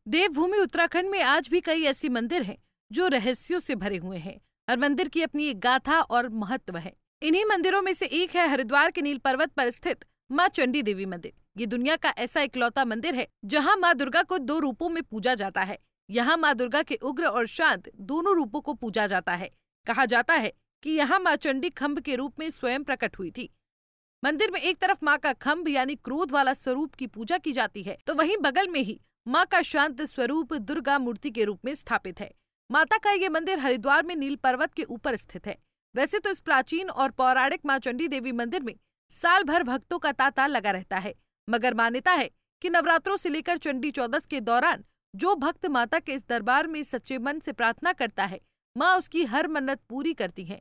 देवभूमि उत्तराखंड में आज भी कई ऐसी मंदिर हैं जो रहस्यों से भरे हुए हैं। हर मंदिर की अपनी एक गाथा और महत्व है। इन्हीं मंदिरों में से एक है हरिद्वार के नील पर्वत पर स्थित माँ चंडी देवी मंदिर। ये दुनिया का ऐसा इकलौता मंदिर है जहाँ माँ दुर्गा को 2 रूपों में पूजा जाता है। यहाँ माँ दुर्गा के उग्र और शांत दोनों रूपों को पूजा जाता है। कहा जाता है कि यहाँ माँ चंडी खम्भ के रूप में स्वयं प्रकट हुई थी। मंदिर में एक तरफ माँ का खम्भ यानी क्रोध वाला स्वरूप की पूजा की जाती है, तो वहीं बगल में ही माँ का शांत स्वरूप दुर्गा मूर्ति के रूप में स्थापित है। माता का ये मंदिर हरिद्वार में नील पर्वत के ऊपर स्थित है। वैसे तो इस प्राचीन और पौराणिक माँ चंडी देवी मंदिर में साल भर भक्तों का तांता लगा रहता है, मगर मान्यता है कि नवरात्रों से लेकर चंडी चौदस के दौरान जो भक्त माता के इस दरबार में सच्चे मन से प्रार्थना करता है, माँ उसकी हर मन्नत पूरी करती है।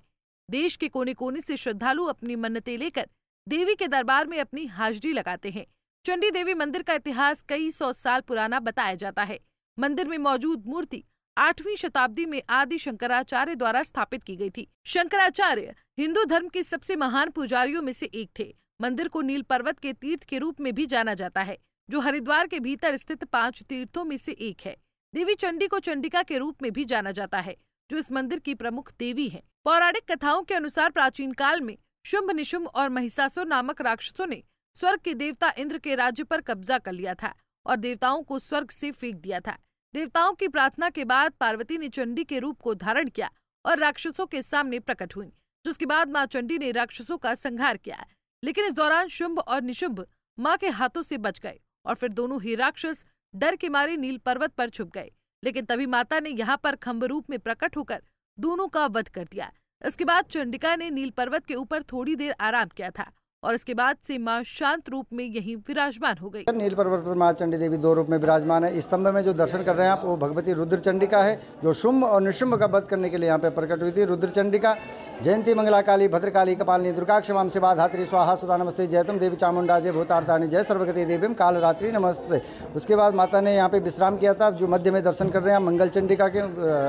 देश के कोने कोने से श्रद्धालु अपनी मन्नतें लेकर देवी के दरबार में अपनी हाजिरी लगाते हैं। चंडी देवी मंदिर का इतिहास कई 100 साल पुराना बताया जाता है। मंदिर में मौजूद मूर्ति 8वीं शताब्दी में आदि शंकराचार्य द्वारा स्थापित की गई थी। शंकराचार्य हिंदू धर्म के सबसे महान पुजारियों में से एक थे। मंदिर को नील पर्वत के तीर्थ के रूप में भी जाना जाता है, जो हरिद्वार के भीतर स्थित 5 तीर्थों में से एक है। देवी चंडी को चंडिका के रूप में भी जाना जाता है, जो इस मंदिर की प्रमुख देवी है। पौराणिक कथाओं के अनुसार प्राचीन काल में शुंभ निशुंभ और महिषासुर नामक राक्षसों ने स्वर्ग के देवता इंद्र के राज्य पर कब्जा कर लिया था और देवताओं को स्वर्ग से फेंक दिया था। देवताओं की प्रार्थना के बाद पार्वती ने चंडी के रूप को धारण किया और राक्षसों के सामने प्रकट हुई, जिसके बाद माँ चंडी ने राक्षसों का संहार किया। लेकिन इस दौरान शुंभ और निशुंभ माँ के हाथों से बच गए और फिर दोनों ही राक्षस डर के मारे नील पर्वत पर छुप गए। लेकिन तभी माता ने यहाँ पर खम्भ रूप में प्रकट होकर दोनों का वध कर दिया। इसके बाद चंडिका ने नील पर्वत के ऊपर थोड़ी देर आराम किया था और इसके बाद से मां शांत रूप में यहीं विराजमान हो गई। नील पर्वत पर मां चंडी देवी 2 रूप में विराजमान है। स्तंभ में जो दर्शन कर रहे हैं आप, वो भगवती रुद्र चंडिका है, जो शुंभ और निशुंभ का वध करने के लिए यहाँ पे प्रकट हुई थी। रुद्र चंडिका जयंती मंगला काली भद्रकाली कपालिनी दुर्गा क्षमाम शिवा धात्री स्वाहा सुधा नमस्ते जयतम देवी चामुंडा जय भूतार्थानी जय सर्वगति देवीम काल रात्रि नमस्ते। उसके बाद माता ने यहाँ पे विश्राम किया था। जो मध्य में दर्शन कर रहे हैं मंगल चंडिका के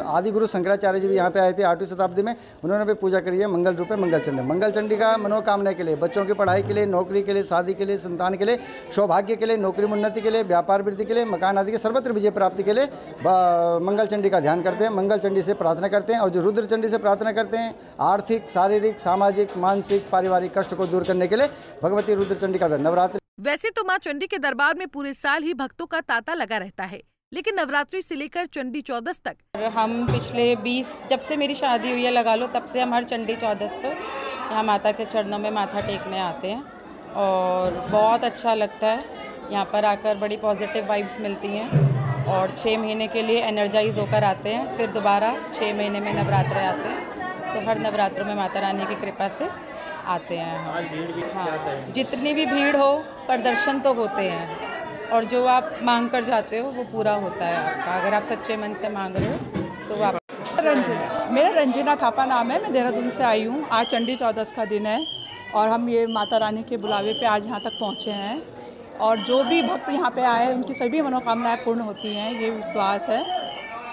आदि गुरु शंकराचार्य जी भी यहाँ पे आए थे 8वीं शताब्दी में। उन्होंने भी पूजा करी है मंगल रूप में मंगल चंडिका मनोकामना के लिए, बच्चों की पढ़ाई के लिए, नौकरी के लिए, शादी के लिए, संतान के लिए, सौभाग्य के लिए, नौकरी उन्नति के लिए, व्यापार वृद्धि के लिए, मकान आदि के सर्वत्र विजय प्राप्ति के लिए मंगल चंडी का ध्यान करते हैं, मंगल चंडी से प्रार्थना करते हैं। और जो रुद्र चंडी से प्रार्थना करते हैं आर्थिक, शारीरिक, सामाजिक, मानसिक, पारिवारिक कष्ट को दूर करने के लिए भगवती रुद्र चंडी का नवरात्रि। वैसे तो माँ चंडी के दरबार में पूरे साल ही भक्तों का तांता लगा रहता है, लेकिन नवरात्रि से लेकर चंडी चौदस तक हम पिछले 20 जब से मेरी शादी हुई है लगा लो, तब से हम हर चंडी चौदस पर यहाँ माता के चरणों में माथा टेकने आते हैं और बहुत अच्छा लगता है। यहाँ पर आकर बड़ी पॉजिटिव वाइब्स मिलती हैं और 6 महीने के लिए एनर्जाइज होकर आते हैं। फिर दोबारा 6 महीने में नवरात्र आते हैं, तो हर नवरात्रों में माता रानी की कृपा से आते हैं हम। हाँ, जितनी भी भीड़ हो पर दर्शन तो होते हैं और जो आप मांग कर जाते हो वो पूरा होता है आपका, अगर आप सच्चे मन से मांग रहे हो तो आप। मेरा रंजना थापा नाम है, मैं देहरादून से आई हूँ। आज चंडी चौदस का दिन है और हम ये माता रानी के बुलावे पे आज यहाँ तक पहुँचे हैं और जो भी भक्त यहाँ पे आए उनकी सभी मनोकामनाएं पूर्ण होती हैं, ये विश्वास है।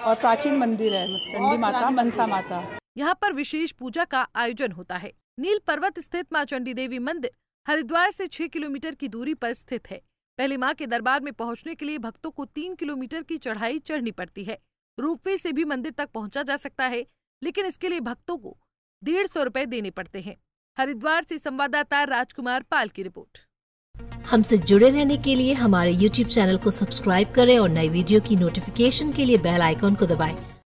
और प्राचीन मंदिर है चंडी माता, मनसा माता। यहाँ पर विशेष पूजा का आयोजन होता है। नील पर्वत स्थित माँ चंडी देवी मंदिर हरिद्वार से 6 किलोमीटर की दूरी पर स्थित है। पहले माँ के दरबार में पहुँचने के लिए भक्तों को 3 किलोमीटर की चढ़ाई चढ़नी पड़ती है। रोपवे से भी मंदिर तक पहुँचा जा सकता है, लेकिन इसके लिए भक्तों को 150 रुपए देने पड़ते हैं। हरिद्वार से संवाददाता राजकुमार पाल की रिपोर्ट। हमसे जुड़े रहने के लिए हमारे YouTube चैनल को सब्सक्राइब करें और नई वीडियो की नोटिफिकेशन के लिए बेल आइकॉन को दबाएं।